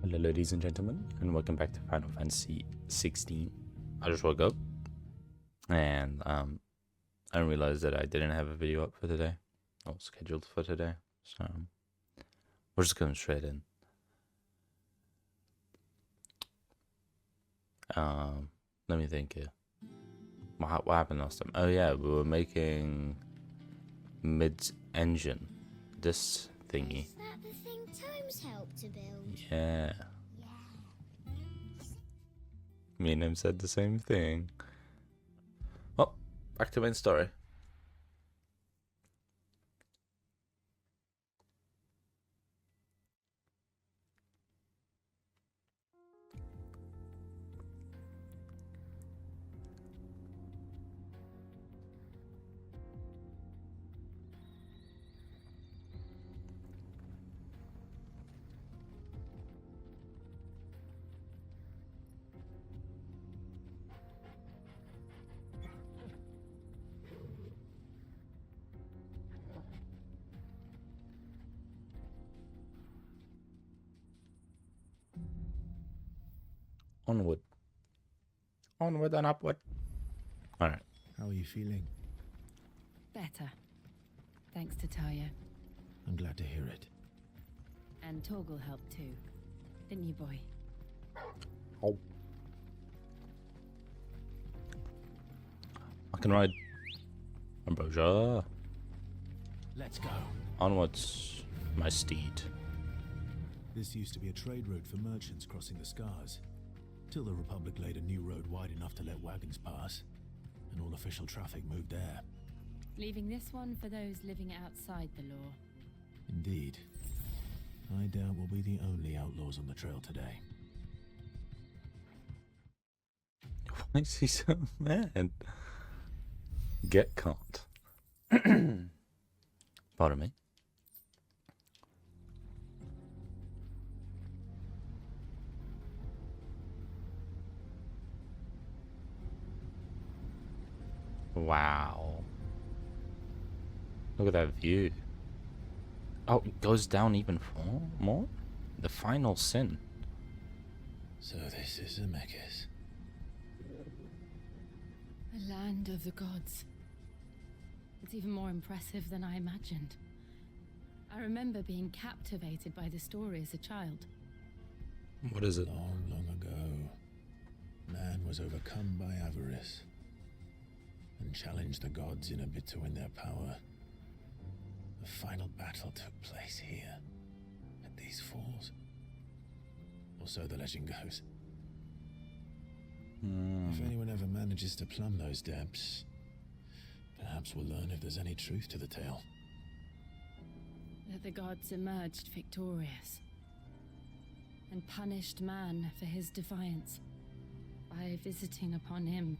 Hello ladies and gentlemen, and welcome back to Final Fantasy 16. I just woke up, and I didn't realize that I didn't have a video up for today, or scheduled for today, so we're just going straight in. Let me think here. What happened last time? Oh yeah, we were making mid-engine, this thingy. Is that the thing Tomes helped to build? Yeah. Me and him said the same thing. Well, back to main story. Onward. Onward and upward. Alright. How are you feeling? Better. Thanks to Taya. I'm glad to hear it. And Torgal helped too. Didn't you, boy? Oh. I can ride. Ambrosia. Let's go. Onwards, my steed. This used to be a trade route for merchants crossing the Scars, till the Republic laid a new road wide enough to let wagons pass, and all official traffic moved there. Leaving this one for those living outside the law. Indeed. I doubt we'll be the only outlaws on the trail today. Why is he so mad? Get caught. Pardon me. Wow. Look at that view. Oh, it goes down even more? The final sin. So this is Zemeckis. A land of the gods. It's even more impressive than I imagined. I remember being captivated by the story as a child. What is it? Long, long ago, man was overcome by avarice and challenged the gods in a bid to win their power. The final battle took place here, at these falls. Or so the legend goes. If anyone ever manages to plumb those depths, perhaps we'll learn if there's any truth to the tale. That the gods emerged victorious and punished man for his defiance by visiting upon him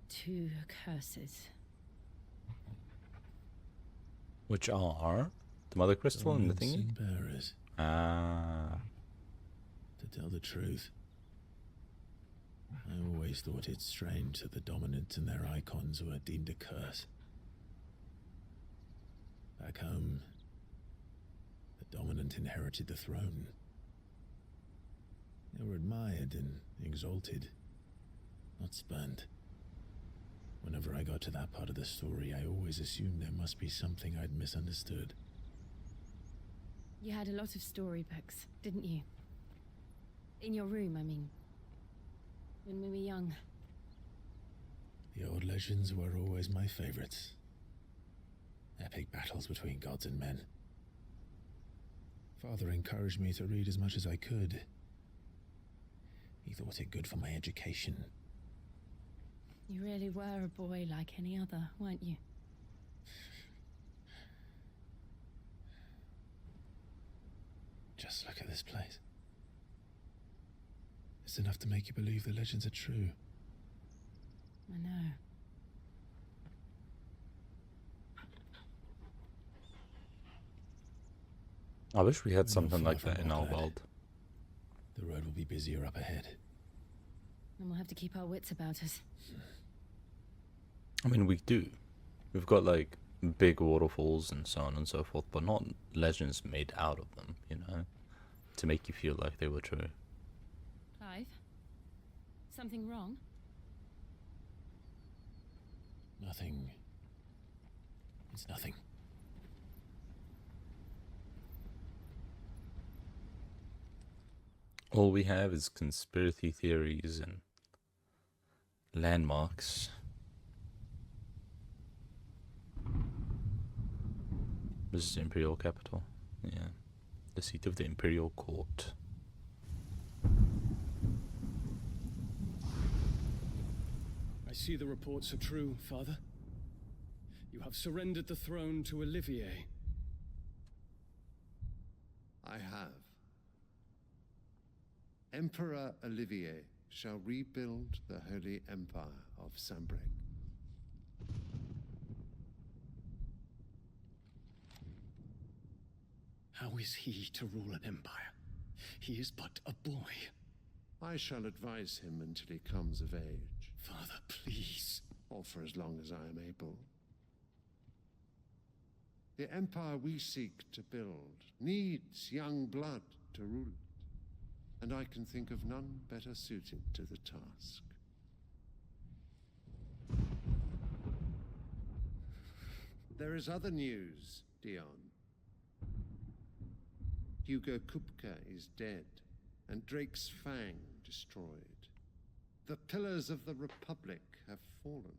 two curses. Which are the Mother Crystal and the Torments thingy? and bearers. Ah. To tell the truth, I always thought it strange that the dominant and their icons were deemed a curse. Back home, the dominant inherited the throne. They were admired and exalted, not spurned. Whenever I got to that part of the story, I always assumed there must be something I'd misunderstood. You had a lot of storybooks, didn't you? In your room, I mean. When we were young. The old legends were always my favorites. Epic battles between gods and men. Father encouraged me to read as much as I could. He thought it good for my education. You really were a boy like any other, weren't you? Just look at this place. It's enough to make you believe the legends are true. I know. I wish we had We're not something far like from that in our Orklad. world. The road will be busier up ahead. And we'll have to keep our wits about us. I mean, we do. We've got like big waterfalls and so on and so forth, but not legends made out of them, you know? to make you feel like they were true. Clive? Something wrong? Nothing. It's nothing. All we have is conspiracy theories and landmarks. This is the Imperial capital. Yeah. The seat of the Imperial Court. I see the reports are true, Father. You have surrendered the throne to Olivier. I have. Emperor Olivier shall rebuild the Holy Empire of Sanbreque. How is he to rule an empire? He is but a boy. I shall advise him until he comes of age, Father, please. or for as long as I am able. The empire we seek to build needs young blood to rule it, and I can think of none better suited to the task. There is other news, Dion. Hugo Kupka is dead, and Drake's Fang destroyed. The pillars of the Republic have fallen.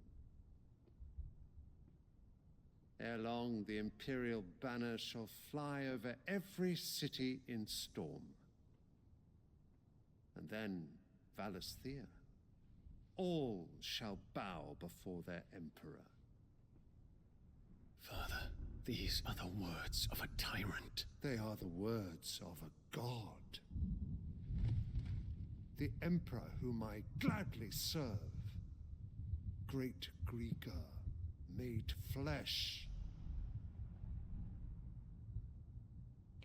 Ere long, the Imperial banner shall fly over every city in Storm. And then Valisthea. All shall bow before their Emperor. Father, these are the words of a tyrant. They are the words of a god. The Emperor whom I gladly serve. Great Greeker, made flesh.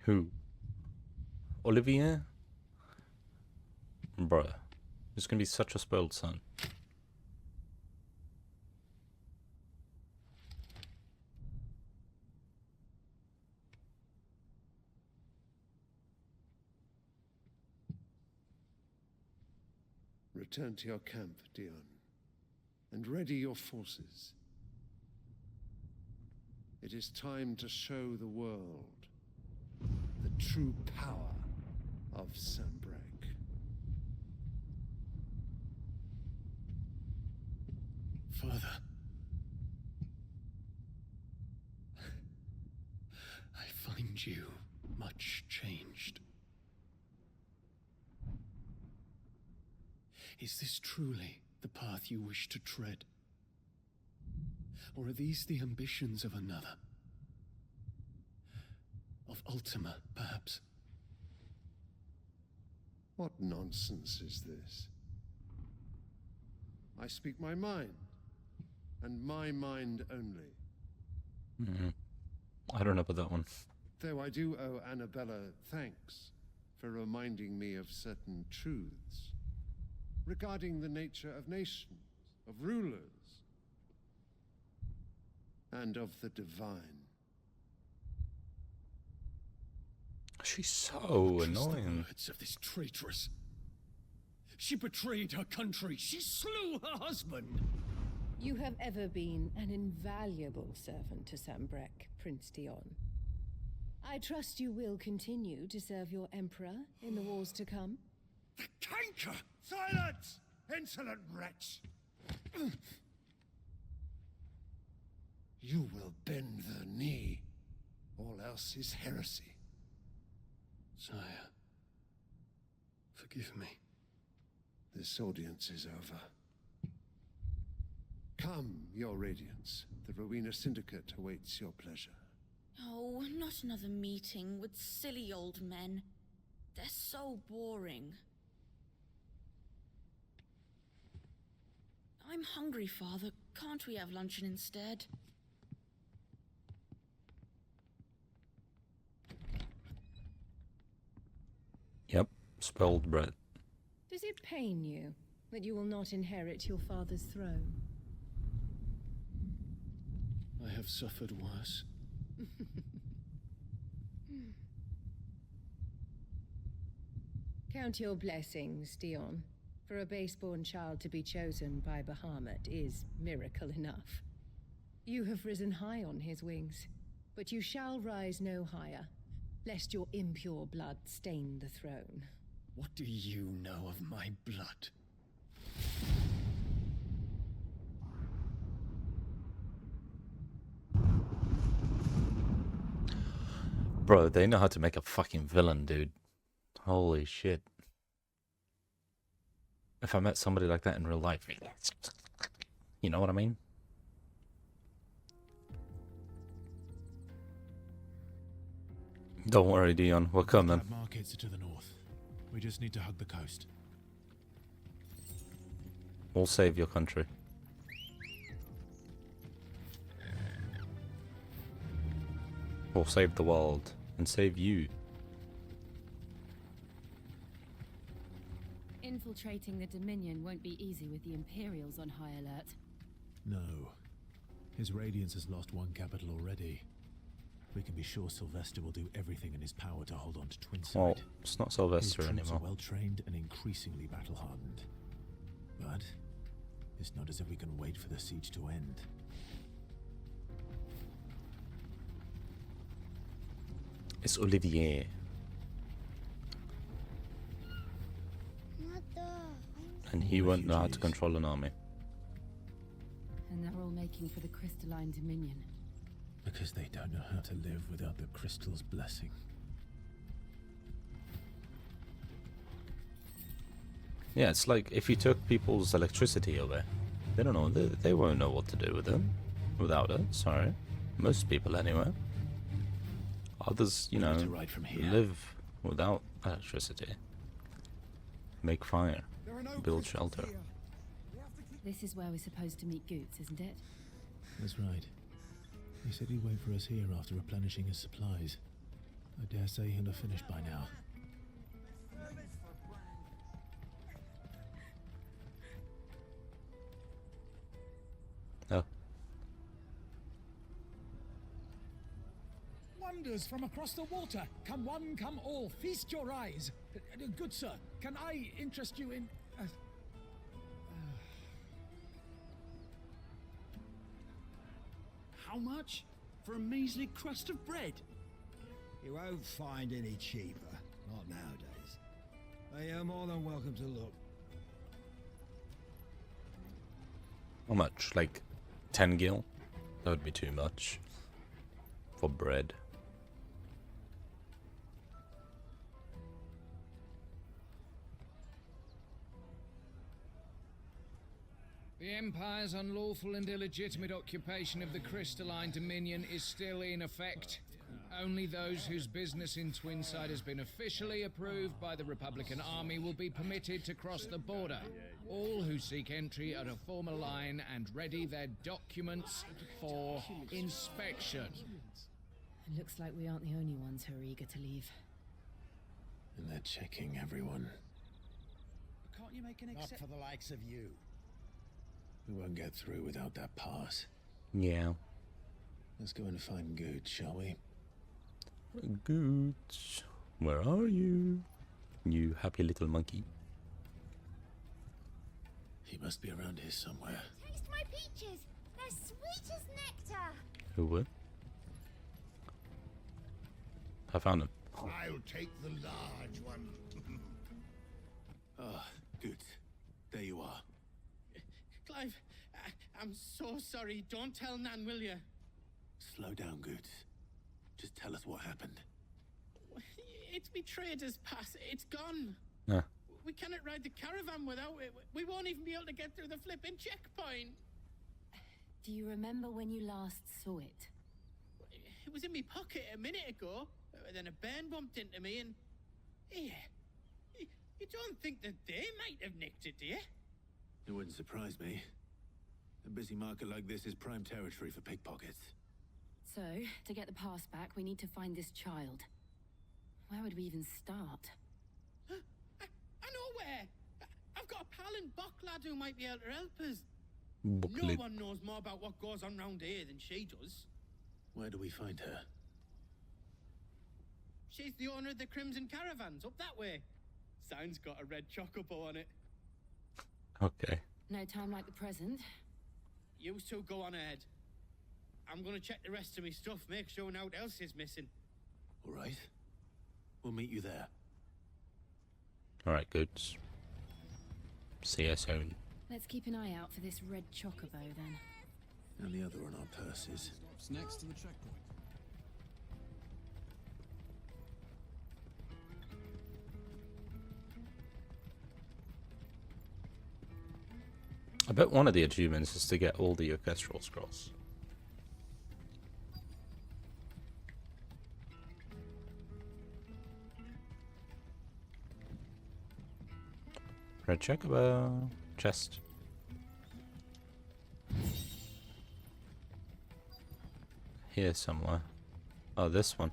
Who? Olivier? Bruh. He's gonna be such a spoiled son. Return to your camp, Dion, and ready your forces. It is time to show the world the true power of Sanbreque. Father. I find you much changed. Is this truly the path you wish to tread? Or are these the ambitions of another? Of Ultima, perhaps? What nonsense is this? I speak my mind, and my mind only. I don't know about that one. Though I do owe Annabella thanks for reminding me of certain truths regarding the nature of nations, of rulers, and of the divine. She's so Trust the annoying. words of this traitress. She betrayed her country. She slew her husband. You have ever been an invaluable servant to Sanbreque, Prince Dion. I trust you will continue to serve your Emperor in the wars to come. The canker! Silence! Insolent wretch! You will bend the knee. All else is heresy. Sire, forgive me. This audience is over. Come, your Radiance. The Rowena Syndicate awaits your pleasure. Oh, not another meeting with silly old men. They're so boring. I'm hungry, Father. Can't we have luncheon instead? Yep, spoiled bread. Does it pain you that you will not inherit your father's throne? I have suffered worse. Count your blessings, Dion. For a base-born child to be chosen by Bahamut is miracle enough. You have risen high on his wings, but you shall rise no higher, lest your impure blood stain the throne. What do you know of my blood? Bro, they know how to make a fucking villain, dude. Holy shit. If I met somebody like that in real life, you know what I mean? Don't worry, Dion. We're coming. That markets are to the north. We just need to hug the coast. We'll save your country. We'll save the world. And save you. Infiltrating the Dominion won't be easy with the Imperials on high alert. No. His Radiance has lost one capital already. We can be sure Sylvester will do everything in his power to hold on to Twinside. Well, it's not Sylvester His troops anymore. are well trained and increasingly battle-hardened. But it's not as if we can wait for the siege to end. It's Olivier. Mother, And he won't know how to control an army. And they're all making for the Crystalline Dominion. Because they don't know how to live without the crystal's blessing. Yeah, it's like if you took people's electricity away. They don't know. They won't know what to do with it. Without it, sorry. Most people anyway. Others, you know, To ride from here. live without electricity. Make fire. Build shelter. This is where we're supposed to meet Goots, isn't it? That's right. He said he'd wait for us here after replenishing his supplies. I dare say he'll have finished by now. Oh. Wonders from across the water. Come one, come all. Feast your eyes. Good sir, can I interest you in... How much? For a measly crust of bread? You won't find any cheaper. Not nowadays. But you're more than welcome to look. How much? Like 10 gil? That would be too much. For bread. The Empire's unlawful and illegitimate occupation of the Crystalline Dominion is still in effect. Only those whose business in Twinside has been officially approved by the Republican Army will be permitted to cross the border. All who seek entry are to form a line and ready their documents for inspection. It looks like we aren't the only ones who are eager to leave. And they're checking everyone. Can't you make an Not exception? for the likes of you. We won't get through without that pass. Yeah. Let's go and find Good, shall we? Good. Where are you? You happy little monkey. He must be around here somewhere. taste my peaches. They're sweet as nectar. Who would? I found him. I'll take the large one. Ah, Good. There you are. Clive, I'm so sorry. Don't tell Nan, will you? Slow down, Good. Just tell us what happened. It's me trader's pass. It's gone. Ah. We cannot ride the caravan without it. We won't even be able to get through the flipping checkpoint. Do you remember when you last saw it? It was in my pocket a minute ago. Then a bairn bumped into me and... Yeah. You don't think that they might have nicked it, do you? It wouldn't surprise me. A busy market like this is prime territory for pickpockets. So, to get the pass back, we need to find this child. Where would we even start? I know where. I've got a pal in Bocklad who might be able to help us. Booklet. No one knows more about what goes on round here than she does. Where do we find her? She's the owner of the Crimson Caravans, up that way. sign's got a red chocobo on it. Okay. No time like the present. You two go on ahead. I'm gonna check the rest of me stuff, make sure nought else is missing. All right. We'll meet you there. Alright, goods. See you soon. Let's keep an eye out for this red chocobo then. And the other on our purses. Stops next to the checkpoint. I bet one of the achievements is to get all the orchestral scrolls. Red chocobo. Chest. Here somewhere. Oh, this one.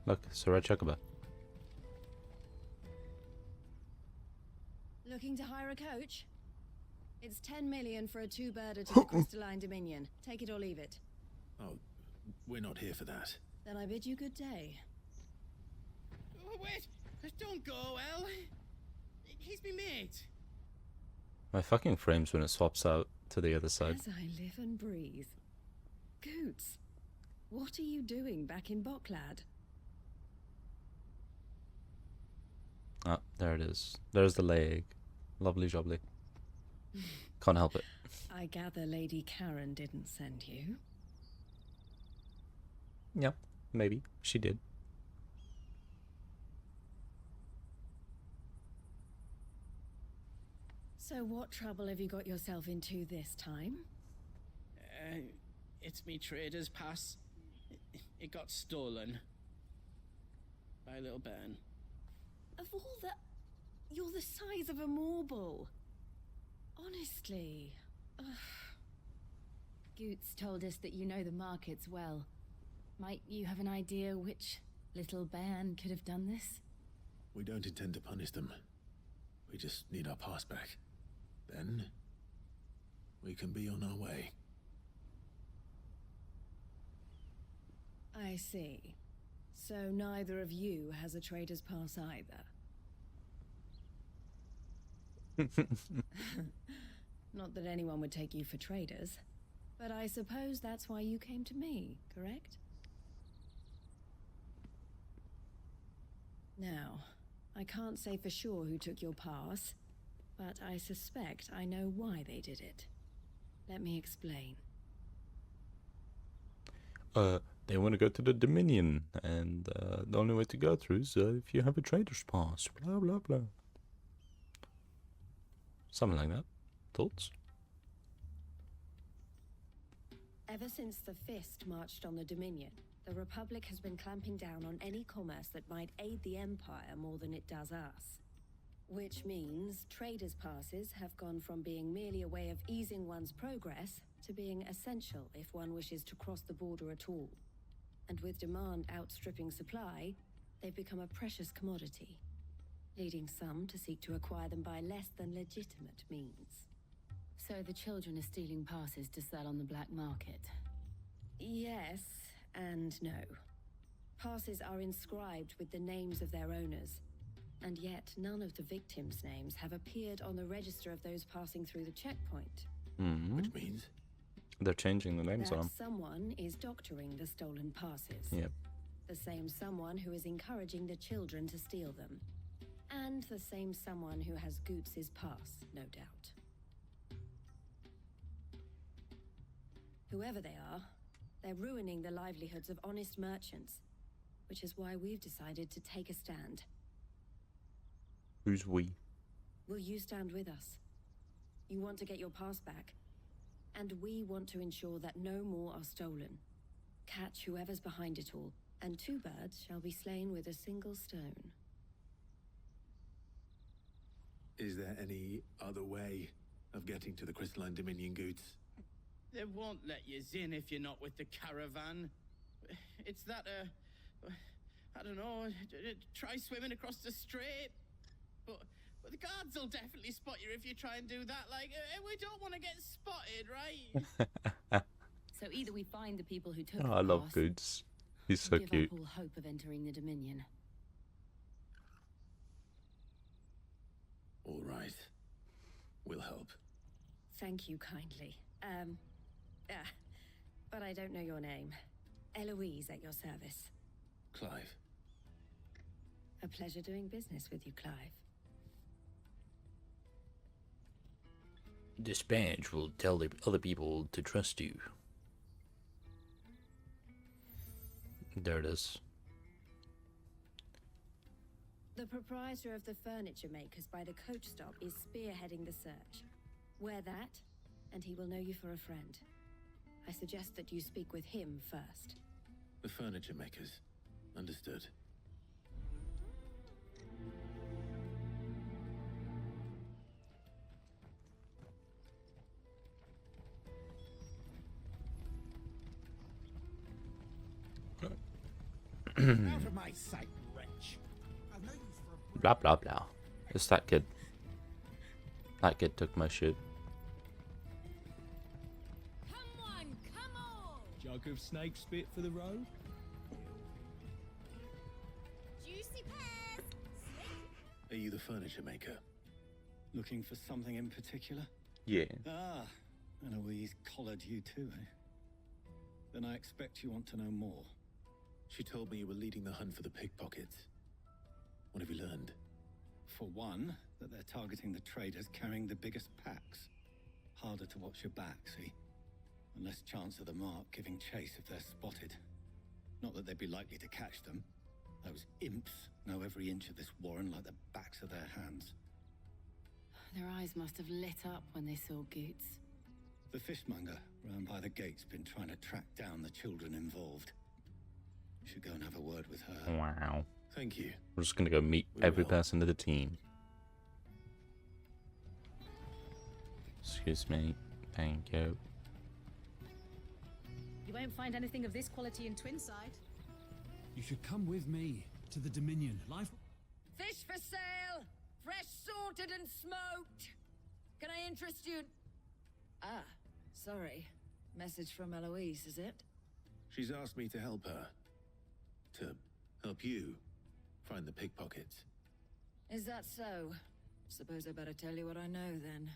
Look, it's a red chocobo. Looking to hire a coach? It's 10 million for a two-birder to the Crystalline Dominion. Take it or leave it. Oh, we're not here for that. Then I bid you good day. Oh, wait! Don't go, El! He's me mate. My fucking frames when it swaps out to the other side. As I live and breathe. Goots, what are you doing back in Boklad? Ah, there it is. There's the leg. Lovely jubbly. Can't help it. I gather Lady Karen didn't send you. Yeah, maybe. She did. So what trouble have you got yourself into this time? It's me trader's pass. It got stolen. By a little bairn. Of all the... You're the size of a marble. Honestly. Ugh. Goots told us that you know the markets well. Might you have an idea which little bairn could have done this? We don't intend to punish them. We just need our pass back. Then, we can be on our way. I see. So neither of you has a trader's pass either. Not that anyone would take you for traders, but I suppose that's why you came to me, correct? Now, I can't say for sure who took your pass, but I suspect I know why they did it. Let me explain. They want to go to the Dominion, and the only way to go through is if you have a trader's pass. Blah, blah, blah. Something like that. Thoughts? Ever since the Fist marched on the Dominion, the Republic has been clamping down on any commerce that might aid the Empire more than it does us. Which means traders' passes have gone from being merely a way of easing one's progress to being essential if one wishes to cross the border at all. And with demand outstripping supply, they've become a precious commodity, leading some to seek to acquire them by less than legitimate means. So the children are stealing passes to sell on the black market? Yes and no. Passes are inscribed with the names of their owners, and yet none of the victims' names have appeared on the register of those passing through the checkpoint. Mm-hmm. Which means? They're changing the names on That them. someone is doctoring the stolen passes. Yep. The same someone who is encouraging the children to steal them. And the same someone who has Goots' pass, no doubt. Whoever they are, they're ruining the livelihoods of honest merchants, which is why we've decided to take a stand. Who's we? Will you stand with us? You want to get your pass back, and we want to ensure that no more are stolen. Catch whoever's behind it all, and two birds shall be slain with a single stone. Is there any other way of getting to the Crystalline Dominion, Goots? They won't let you in if you're not with the caravan. It's that, I don't know, try swimming across the strait. But the guards will definitely spot you if you try and do that. Like, we don't want to get spotted, right? So either we find the people who took Oh, the I love pass, Goots. He's so give cute. up all hope of entering the Dominion. Thank you kindly. But I don't know your name. Eloise at your service. Clive. A pleasure doing business with you, Clive. This badge will tell the other people to trust you. There it is. The proprietor of the furniture makers by the coach stop is spearheading the search. Wear that, and he will know you for a friend. I suggest that you speak with him first. The furniture makers. Understood. Out of my sight, wretch. I've no use for a Blah blah blah. It's that kid. That kid took my shit. Come on, come on! Jug of snake spit for the road? Juicy pears! Are you the furniture maker? Looking for something in particular? Yeah. Ah, Eloise collared you too, eh? Then I expect you want to know more. She told me you were leading the hunt for the pickpockets. What have you learned? For one, that they're targeting the traders carrying the biggest packs. Harder to watch your back, see? And less chance of the mark giving chase if they're spotted. Not that they'd be likely to catch them. Those imps know every inch of this warren like the backs of their hands. Their eyes must have lit up when they saw Goots. The fishmonger round by the gate's been trying to track down the children involved. You should go and have a word with her. Wow. Thank you. We're just gonna go meet We every will. person of the team. Excuse me. Thank you. You won't find anything of this quality in Twinside. You should come with me to the Dominion. Life. Fish for sale! Fresh sorted and smoked! Can I interest you? Ah, sorry. Message from Eloise, is it? She's asked me to help her. To help you find the pickpockets. Is that so? Suppose I better tell you what I know then.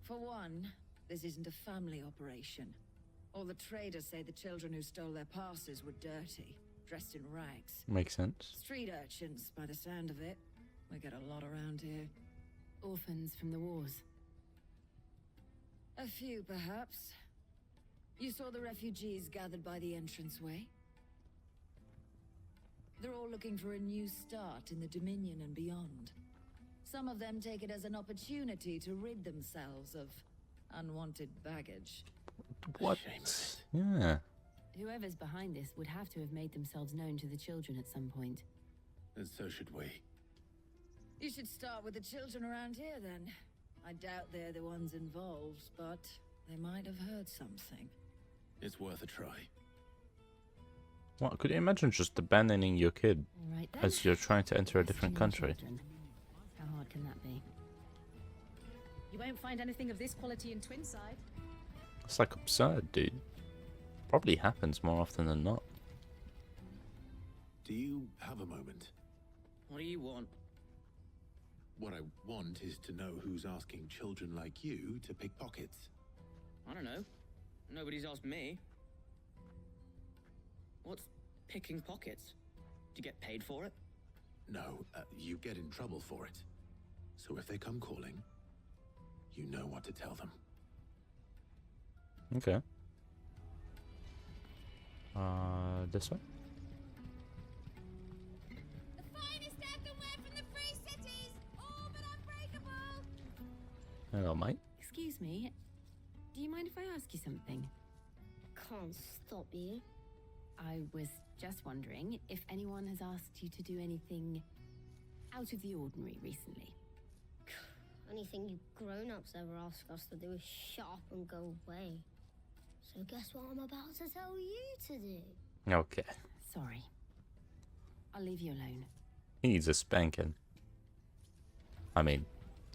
For one, this isn't a family operation. All the traders say the children who stole their passes were dirty, dressed in rags. Makes sense. Street urchins, by the sound of it. We get a lot around here. Orphans from the wars. A few, perhaps. You saw the refugees gathered by the entranceway? They're all looking for a new start in the Dominion and beyond. Some of them take it as an opportunity to rid themselves of unwanted baggage. What? Yeah. Whoever's behind this would have to have made themselves known to the children at some point. And so should we. You should start with the children around here, then. I doubt they're the ones involved, but they might have heard something. It's worth a try. What? Could you imagine just abandoning your kid All right, then. as you're trying to enter a different Questioning country? children. How hard can that be? You won't find anything of this quality in Twinside. It's like absurd, dude. Probably happens more often than not. Do you have a moment? What do you want? What I want is to know who's asking children like you to pick pockets. I don't know. Nobody's asked me. What's picking pockets? Do you get paid for it? No, you get in trouble for it. So if they come calling, you know what to tell them. Okay. This way? The finest earthenware from the Free Cities! All but unbreakable! Hello, mate. Excuse me. Do you mind if I ask you something? Can't stop you. I was just wondering if anyone has asked you to do anything out of the ordinary recently. Anything you grown-ups ever ask us to do is shut up and go away. So guess what I'm about to tell you to do? Okay. Sorry. I'll leave you alone. He needs a spanking. I mean,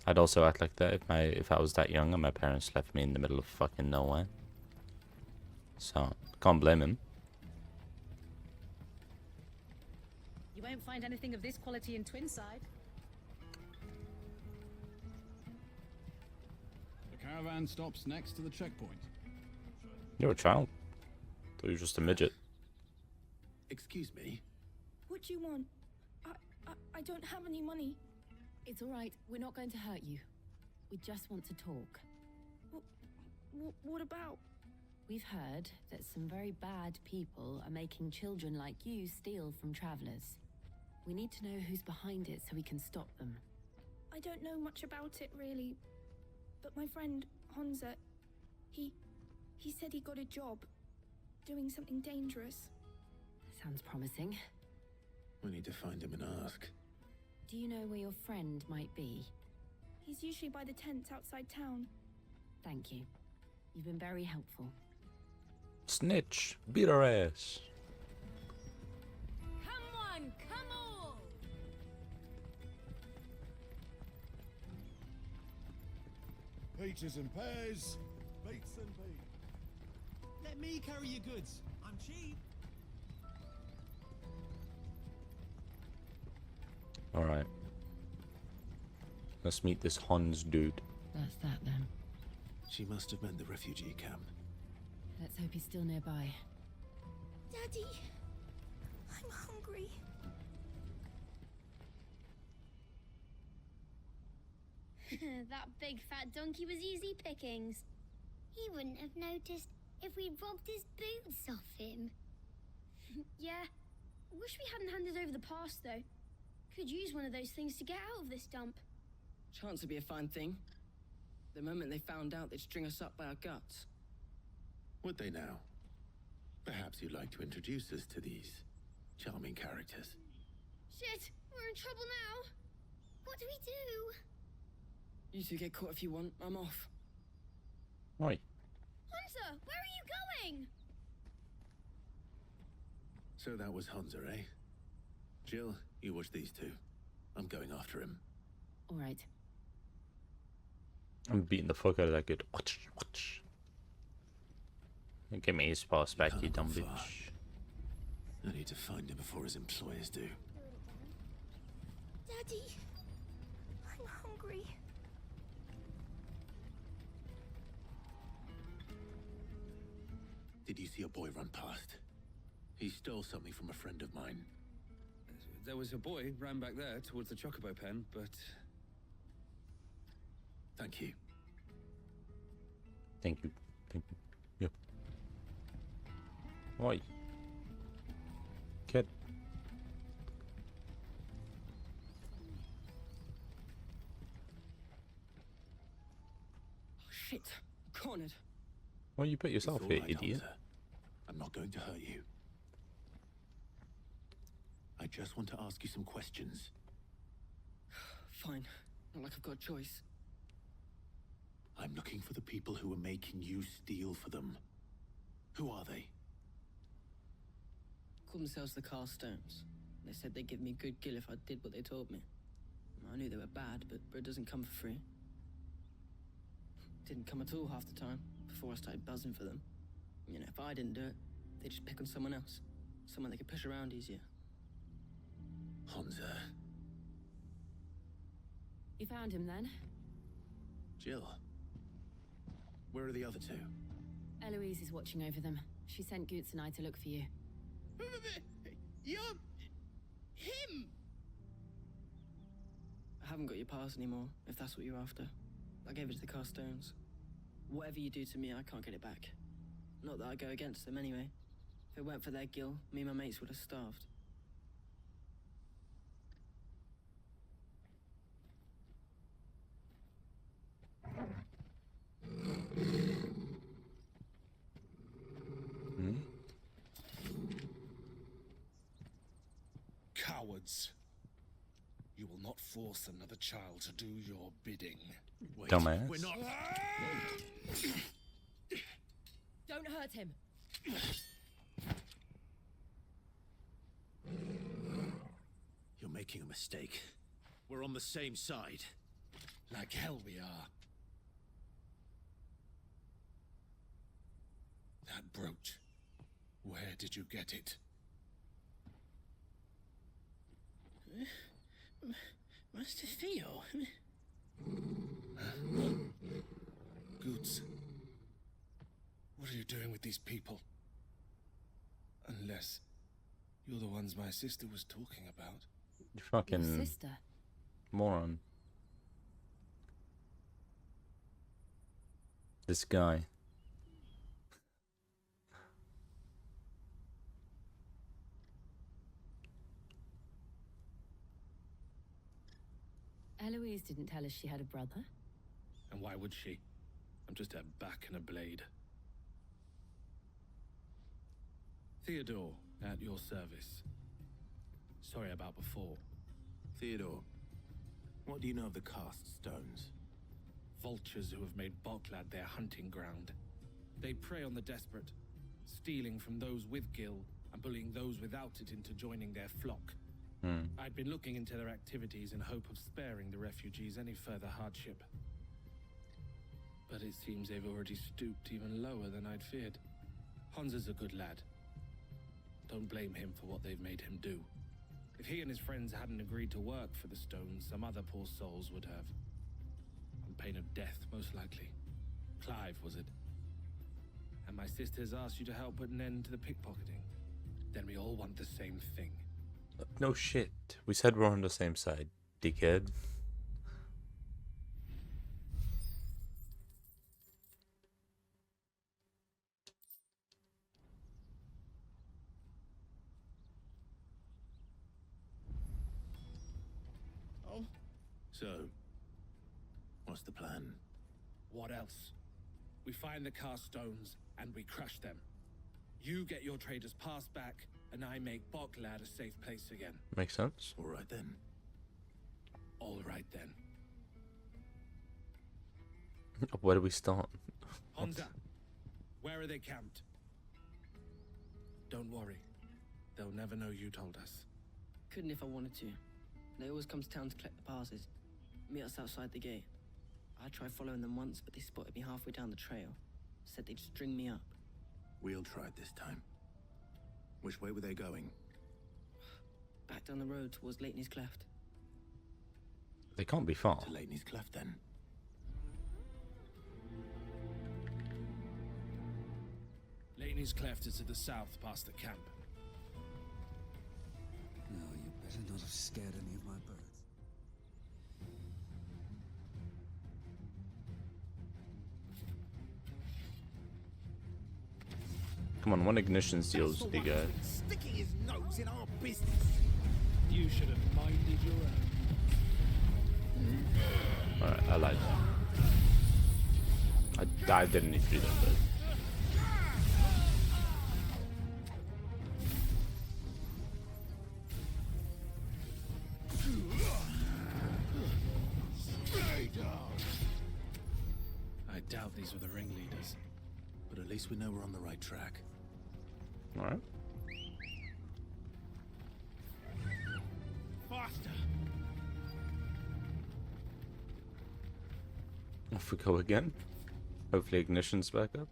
I'd also act like that if I was that young and my parents left me in the middle of fucking nowhere. So, can't blame him. You won't find anything of this quality in Twinside. The Caravan stops next to the checkpoint. You're a child. Thought you were just a midget. Excuse me? What do you want? I don't have any money. It's all right. We're not going to hurt you. We just want to talk. What about? We've heard that some very bad people are making children like you steal from travelers. We need to know who's behind it so we can stop them. I don't know much about it, really. But my friend, Honza, he said he got a job doing something dangerous. Sounds promising. We need to find him and ask. Do you know where your friend might be? He's usually by the tents outside town. Thank you. You've been very helpful. Snitch. Beat our ass. Come on, come on! Peaches and pears, beets and beans. Let me carry your goods. I'm cheap. Alright. Let's meet this Hans dude. That's that then. She must have meant the refugee camp. Let's hope he's still nearby. Daddy, I'm hungry. That big fat donkey was easy pickings. He wouldn't have noticed if we'd robbed his boots off him. Yeah. Wish we hadn't handed over the pass, though. Could use one of those things to get out of this dump. Chance would be a fine thing. The moment they found out, they'd string us up by our guts. Would they now? Perhaps you'd like to introduce us to these charming characters. Shit, we're in trouble now. What do we do? You two get caught if you want. I'm off. Oi. Hunter, where are you going? So that was Hunter, eh? Jill, you watch these two. I'm going after him. All right. I'm beating the fuck out of that kid. Watch. Give me his pass back, you dumb bitch. I need to find him before his employers do. Daddy, I'm hungry. Did you see a boy run past? He stole something from a friend of mine. There was a boy ran back there towards the Chocobo pen, but... Thank you. Thank you. Yep. Oi. Kid. Oh, shit. Cornered. Well, you put yourself It's here, all right, idiot. Hunter. I'm not going to hurt you. I just want to ask you some questions. Fine. Not like I've got a choice. I'm looking for the people who are making you steal for them. Who are they? Call themselves the Carstones. They said they'd give me good gill if I did what they told me. I knew they were bad, but bread doesn't come for free. Didn't come at all half the time, before I started buzzing for them. You know, if I didn't do it, they'd just pick on someone else. Someone they could push around easier. Hunter. You found him then? Jill. Where are the other two? Eloise is watching over them. She sent Goots and I to look for you. You're... him! I haven't got your pass anymore, if that's what you're after. I gave it to the Carstones. Whatever you do to me, I can't get it back. Not that I go against them anyway. If it weren't for their gill, me and my mates would have starved. Cowards. You will not force another child to do your bidding. Wait, Dumbass. we're not... Don't hurt him. You're making a mistake. We're on the same side. Like hell we are. That brooch. Where did you get it? Master Theo? doing with these people? Unless you're the ones my sister was talking about. You fucking Your sister? moron. This guy. Eloise didn't tell us she had a brother. And why would she? I'm just a back and a blade. Theodore, at your service. Sorry about before. Theodore, what do you know of the cast stones? Vultures who have made Boklad their hunting ground. They prey on the desperate, stealing from those with Gil and bullying those without it into joining their flock. I'd been looking into their activities in hope of sparing the refugees any further hardship. But it seems they've already stooped even lower than I'd feared. Hans is a good lad. Don't blame him for what they've made him do. If he and his friends hadn't agreed to work for the stones, some other poor souls would have. On pain of death, most likely. Clive, was it? And my sisters asked you to help put an end to the pickpocketing. Then we all want the same thing. No shit. We said we're on the same side, dickhead. Oh. So, what's the plan? What else? We find the cast stones and we crush them. You get your traders pass back, and I make Boklad a safe place again. Makes sense. All right then. All right then. Where do we start? Honza, where are they camped? Don't worry. They'll never know you told us. Couldn't if I wanted to. They always come to town to collect the passes. Meet us outside the gate. I tried following them once, but they spotted me halfway down the trail. Said they'd string me up. We'll try it this time. Which way were they going? Back down the road towards Leitney's Cleft. They can't be far. To Leitney's Cleft then. Leitney's Cleft is to the south past the camp. No, you better not have scared any of my birds. Come on, what ignition seals do you got? Sticking his nose in our business. You should have minded your own. Alright, I lied. I didn't need to do that, but... I doubt these were the ringleaders. But at least we know we're on the right track. Alright. Faster! Off we go again. Hopefully ignition's back up.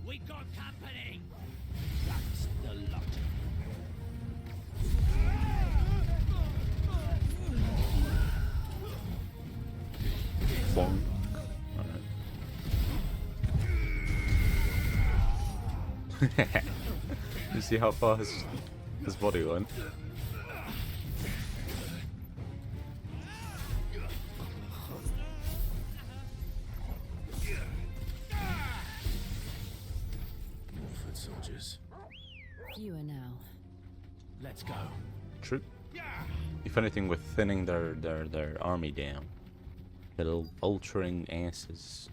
We got company! That's the lot. Bonk. Alright. You see how far his body went? More foot soldiers. Fewer now. Let's go. True. If anything, we're thinning their army down. Little vulturing asses.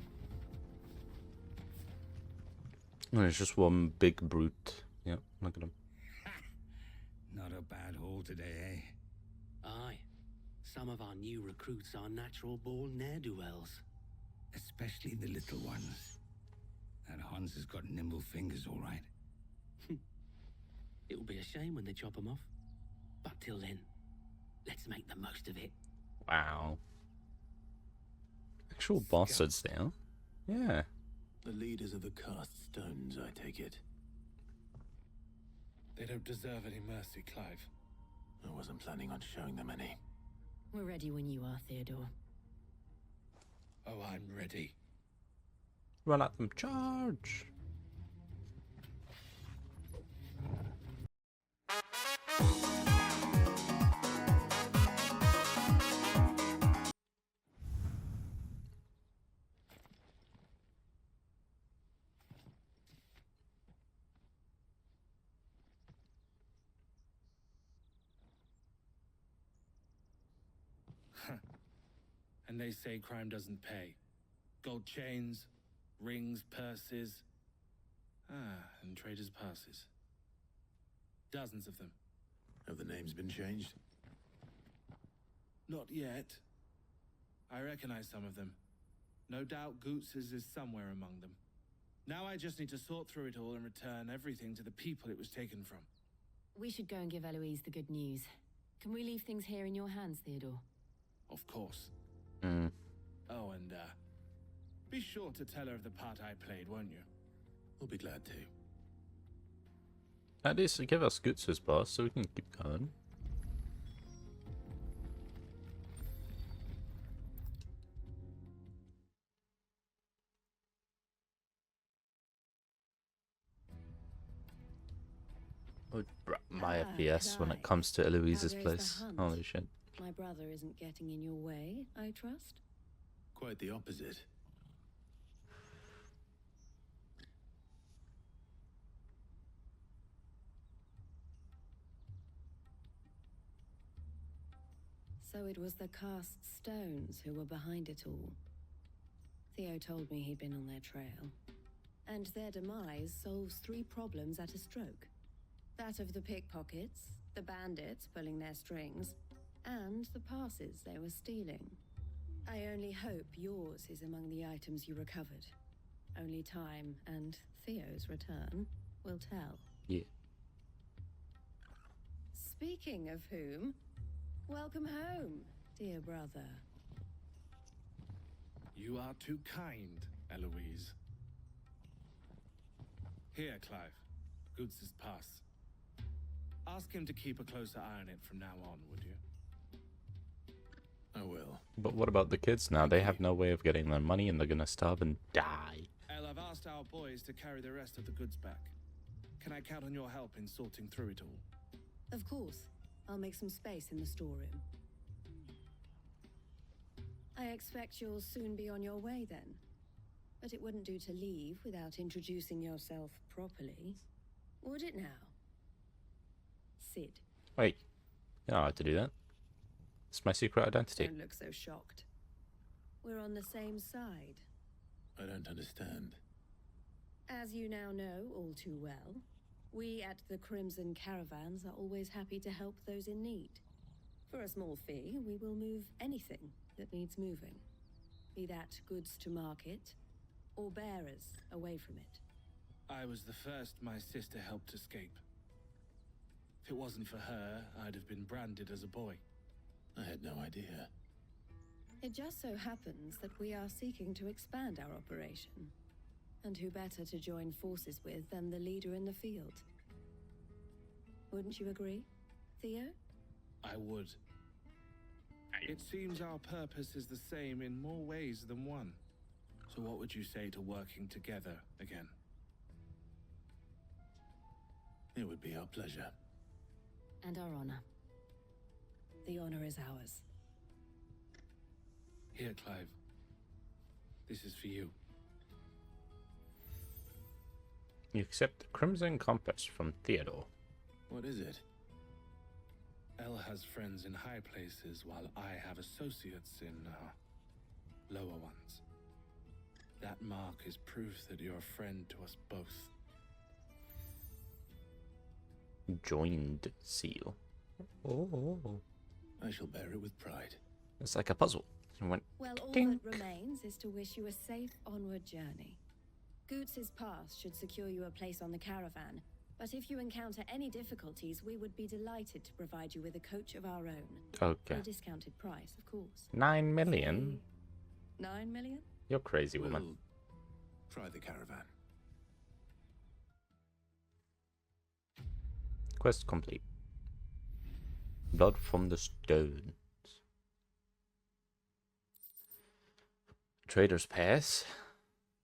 And it's just one big brute. Yep, look at him. Not a bad haul today, eh? Aye. Some of our new recruits are natural-born ne'er-do-wells. Especially the little ones. That Hans has got nimble fingers, all right. It will be a shame when they chop them off. But till then, let's make the most of it. Wow. Actual bastards there. Yeah. The leaders of the cast stones, I take it. They don't deserve any mercy, Clive. I wasn't planning on showing them any. We're ready when you are, Theodore. Oh, I'm ready. Run at them, charge! And they say crime doesn't pay. Gold chains, rings, purses. And traders' passes. Dozens of them. Have the names been changed? Not yet. I recognize some of them. No doubt Goots's is somewhere among them. Now I just need to sort through it all and return everything to the people it was taken from. We should go and give Eloise the good news. Can we leave things here in your hands, Theodore? Of course. Hmm. Oh, and be sure to tell her of the part I played, won't you? We'll be glad to. At least give us Goots' boss so we can keep going. My FPS when it comes to Eloise's How goes place. the hunt? Holy shit. My brother isn't getting in your way, I trust? Quite the opposite. So it was the cast stones who were behind it all. Theo told me he'd been on their trail. And their demise solves 3 problems at a stroke. That of the pickpockets, the bandits pulling their strings, and the passes they were stealing. I only hope yours is among the items you recovered. Only time and Theo's return will tell. Yeah. Speaking of whom, welcome home, dear brother. You are too kind, Eloise. Here, Clive. Goots' pass. Ask him to keep a closer eye on it from now on, would you? I will. But what about the kids now? They have no way of getting their money and they're gonna starve and die. El, I've asked our boys to carry the rest of the goods back. Can I count on your help in sorting through it all? Of course. I'll make some space in the storeroom. I expect you'll soon be on your way then. But it wouldn't do to leave without introducing yourself properly. Would it now? Sid. Wait. You don't have to do that. It's my secret identity. Don't look so shocked. We're on the same side. I don't understand. As you now know all too well, we at the Crimson Caravans are always happy to help those in need. For a small fee, we will move anything that needs moving. Be that goods to market, or bearers away from it. I was the first my sister helped escape. If it wasn't for her, I'd have been branded as a boy. I had no idea. It just so happens that we are seeking to expand our operation. And who better to join forces with than the leader in the field? Wouldn't you agree, Theo? I would. It seems our purpose is the same in more ways than one. So what would you say to working together again? It would be our pleasure. And our honor. The honor is ours. Here, Clive. This is for you. You accept the Crimson Compass from Theodore. What is it? El has friends in high places, while I have associates in, lower ones. That mark is proof that you're a friend to us both. Joined seal. Oh. I shall bear it with pride. It's like a puzzle. You went, Well, all ding. that remains is to wish you a safe onward journey. Goots' pass should secure you a place on the caravan, but if you encounter any difficulties, we would be delighted to provide you with a coach of our own. Okay. At a discounted price, of course. 9 million? 9 million? You're crazy, woman. We'll try the caravan. Quest complete. Blood from the Stones. Trader's Pass,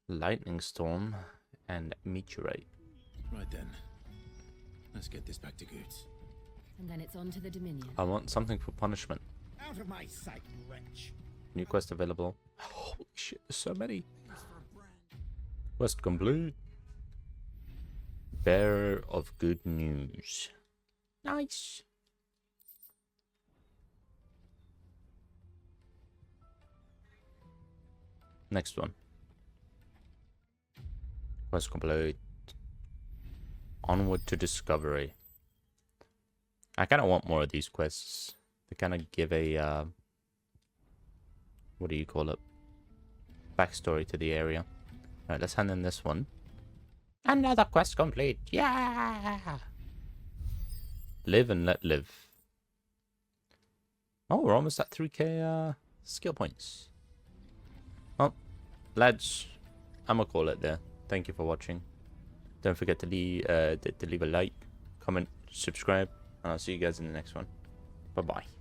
Lightning Storm, and Meteorite. Right then. Let's get this back to Goods. And then it's on to the Dominion. I want something for punishment. Out of my sight, wretch. New quest available. Holy shit, there's so many. Quest complete. Bearer of good news. Nice. Next one. Quest complete. Onward to Discovery. I kind of want more of these quests. They kind of give a, what do you call it? Backstory to the area. Alright, let's hand in this one. Another quest complete. Yeah! Live and let live. Oh, we're almost at 3k skill points. Well, lads, I'm gonna call it there. Thank you for watching. Don't forget to leave a like, comment, subscribe, and I'll see you guys in the next one. Bye-bye.